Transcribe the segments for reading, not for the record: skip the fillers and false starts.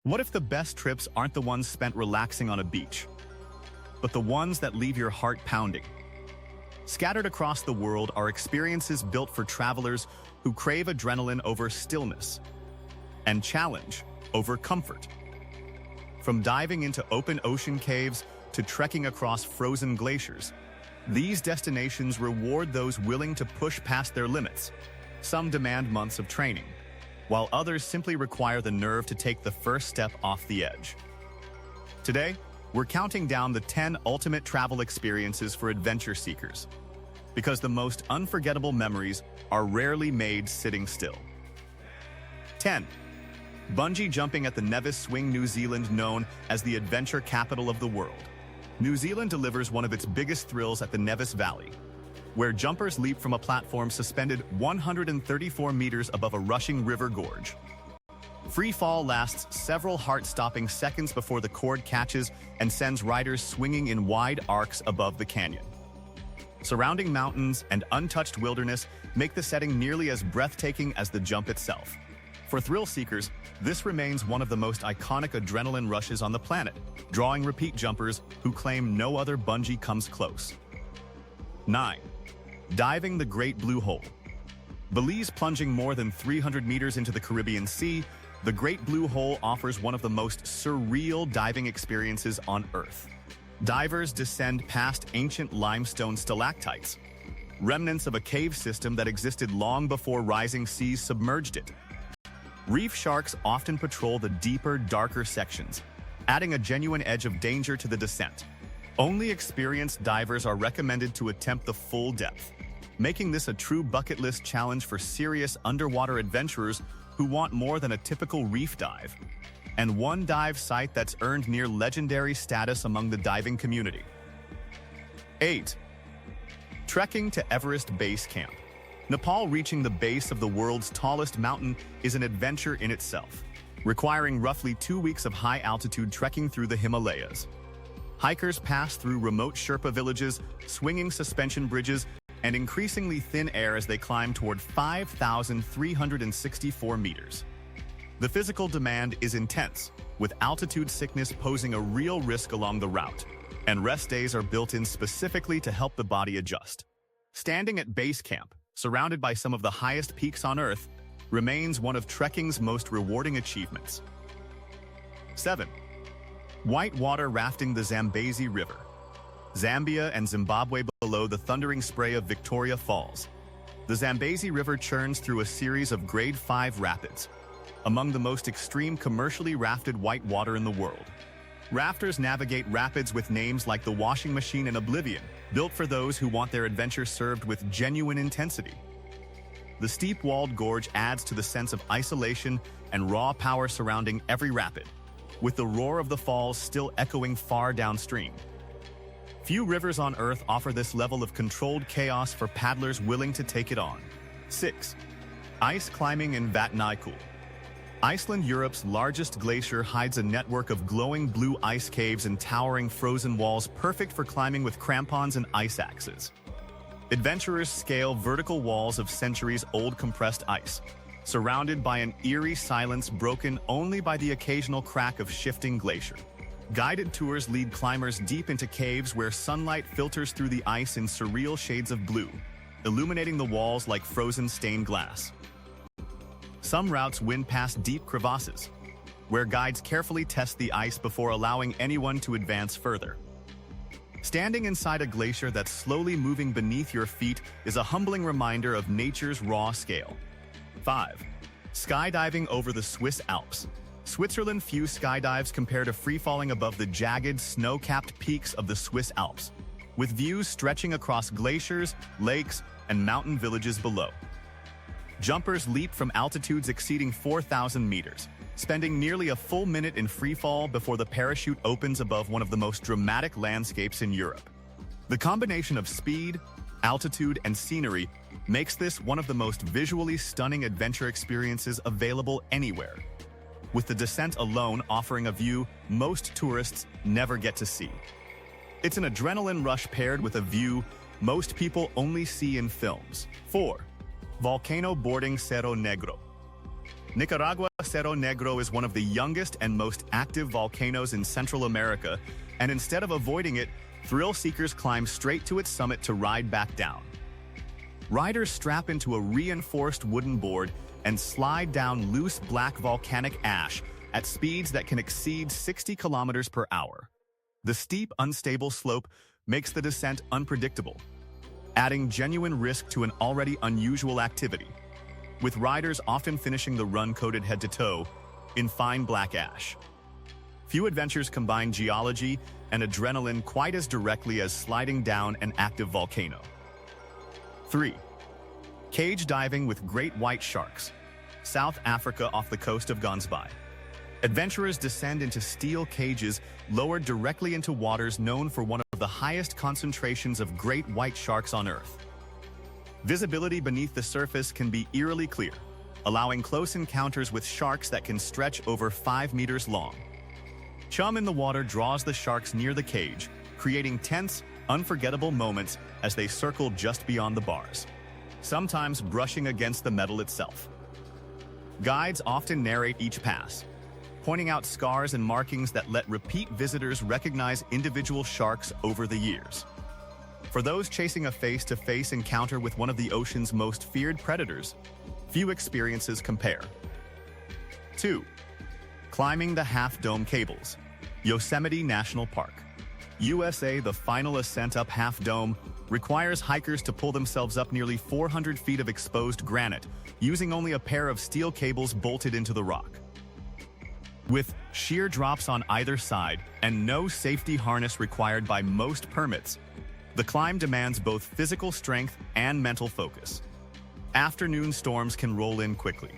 What if the best trips aren't the ones spent relaxing on a beach, but the ones that leave your heart pounding? Scattered across the world are experiences built for travelers who crave adrenaline over stillness and challenge over comfort. From diving into open ocean caves to trekking across frozen glaciers, these destinations reward those willing to push past their limits. Some demand months of training, while others simply require the nerve to take the first step off the edge. Today, we're counting down the 10 ultimate travel experiences for adventure seekers, because the most unforgettable memories are rarely made sitting still. 10. Bungee jumping at the Nevis Swing, New Zealand, known as the adventure capital of the world. New Zealand delivers one of its biggest thrills at the Nevis Valley, where jumpers leap from a platform suspended 134 meters above a rushing river gorge. Free fall lasts several heart-stopping seconds before the cord catches and sends riders swinging in wide arcs above the canyon. Surrounding mountains and untouched wilderness make the setting nearly as breathtaking as the jump itself. For thrill seekers, this remains one of the most iconic adrenaline rushes on the planet, drawing repeat jumpers who claim no other bungee comes close. 9. Diving the Great Blue Hole. Belize plunging more than 300 meters into the Caribbean Sea, the Great Blue Hole offers one of the most surreal diving experiences on Earth. Divers descend past ancient limestone stalactites, remnants of a cave system that existed long before rising seas submerged it. Reef sharks often patrol the deeper, darker sections, adding a genuine edge of danger to the descent. Only experienced divers are recommended to attempt the full depth, making this a true bucket list challenge for serious underwater adventurers who want more than a typical reef dive, and one dive site that's earned near legendary status among the diving community. 8. Trekking to Everest Base Camp. Nepal reaching the base of the world's tallest mountain is an adventure in itself, requiring roughly 2 weeks of high-altitude trekking through the Himalayas. Hikers pass through remote Sherpa villages, swinging suspension bridges, and increasingly thin air as they climb toward 5,364 meters. The physical demand is intense, with altitude sickness posing a real risk along the route, and rest days are built in specifically to help the body adjust. Standing at base camp, surrounded by some of the highest peaks on Earth, remains one of trekking's most rewarding achievements. 7. Whitewater rafting the Zambezi River. Zambia and Zimbabwe below the thundering spray of Victoria Falls. The Zambezi River churns through a series of Grade 5 rapids, among the most extreme commercially rafted whitewater in the world. Rafters navigate rapids with names like the Washing Machine and Oblivion, built for those who want their adventure served with genuine intensity. The steep-walled gorge adds to the sense of isolation and raw power surrounding every rapid, with the roar of the falls still echoing far downstream. Few rivers on Earth offer this level of controlled chaos for paddlers willing to take it on. 6. Ice climbing in Vatnajökull. Iceland, Europe's largest glacier, hides a network of glowing blue ice caves and towering frozen walls perfect for climbing with crampons and ice axes. Adventurers scale vertical walls of centuries-old compressed ice, surrounded by an eerie silence broken only by the occasional crack of shifting glacier. Guided tours lead climbers deep into caves where sunlight filters through the ice in surreal shades of blue, illuminating the walls like frozen stained glass. Some routes wind past deep crevasses, where guides carefully test the ice before allowing anyone to advance further. Standing inside a glacier that's slowly moving beneath your feet is a humbling reminder of nature's raw scale. 5. Skydiving over the Swiss Alps. Switzerland's few skydives compare to free-falling above the jagged, snow-capped peaks of the Swiss Alps, with views stretching across glaciers, lakes, and mountain villages below. Jumpers leap from altitudes exceeding 4,000 meters, spending nearly a full minute in freefall before the parachute opens above one of the most dramatic landscapes in Europe. The combination of speed, altitude, and scenery makes this one of the most visually stunning adventure experiences available anywhere, with the descent alone offering a view most tourists never get to see. It's an adrenaline rush paired with a view most people only see in films. 4. Volcano boarding Cerro Negro. Nicaragua Cerro Negro is one of the youngest and most active volcanoes in Central America, and instead of avoiding it, thrill seekers climb straight to its summit to ride back down. Riders strap into a reinforced wooden board and slide down loose black volcanic ash at speeds that can exceed 60 kilometers per hour. The steep, unstable slope makes the descent unpredictable, adding genuine risk to an already unusual activity, with riders often finishing the run coated head to toe in fine black ash. Few adventures combine geology and adrenaline quite as directly as sliding down an active volcano. 3. Cage diving with great white sharks. South Africa off the coast of Gansbaai. Adventurers descend into steel cages lowered directly into waters known for one of the highest concentrations of great white sharks on Earth. Visibility beneath the surface can be eerily clear, allowing close encounters with sharks that can stretch over 5 meters long. Chum in the water draws the sharks near the cage, creating tense, unforgettable moments as they circle just beyond the bars, sometimes brushing against the metal itself. Guides often narrate each pass, pointing out scars and markings that let repeat visitors recognize individual sharks over the years. For those chasing a face-to-face encounter with one of the ocean's most feared predators, few experiences compare. 2. Climbing the Half Dome Cables. Yosemite National Park. USA. The final ascent up Half Dome requires hikers to pull themselves up nearly 400 feet of exposed granite, using only a pair of steel cables bolted into the rock. With sheer drops on either side and no safety harness required by most permits, the climb demands both physical strength and mental focus. Afternoon storms can roll in quickly,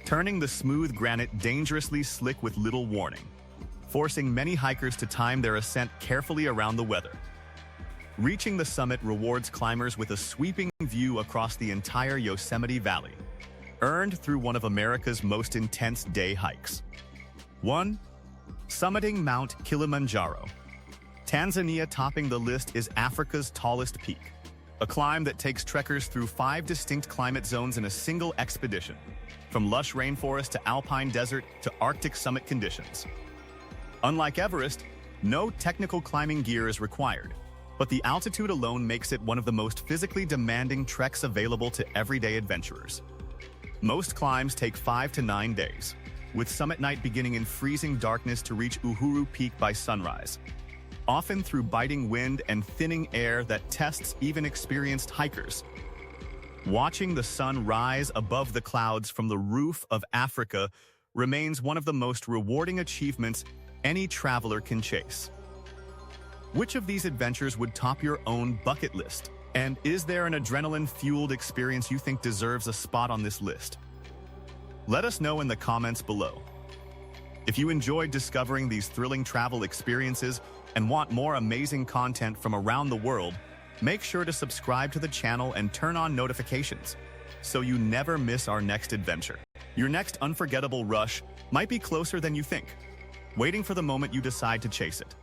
turning the smooth granite dangerously slick with little warning, forcing many hikers to time their ascent carefully around the weather. Reaching the summit rewards climbers with a sweeping view across the entire Yosemite Valley, earned through one of America's most intense day hikes. 1. Summiting Mount Kilimanjaro. Tanzania topping the list is Africa's tallest peak, a climb that takes trekkers through 5 distinct climate zones in a single expedition, from lush rainforest to alpine desert to Arctic summit conditions. Unlike Everest, no technical climbing gear is required, but the altitude alone makes it one of the most physically demanding treks available to everyday adventurers. Most climbs take 5 to 9 days, with summit night beginning in freezing darkness to reach Uhuru Peak by sunrise, often through biting wind and thinning air that tests even experienced hikers. Watching the sun rise above the clouds from the roof of Africa remains one of the most rewarding achievements any traveler can chase. Which of these adventures would top your own bucket list? And is there an adrenaline-fueled experience you think deserves a spot on this list? Let us know in the comments below. If you enjoyed discovering these thrilling travel experiences and want more amazing content from around the world, make sure to subscribe to the channel and turn on notifications so you never miss our next adventure. Your next unforgettable rush might be closer than you think, waiting for the moment you decide to chase it.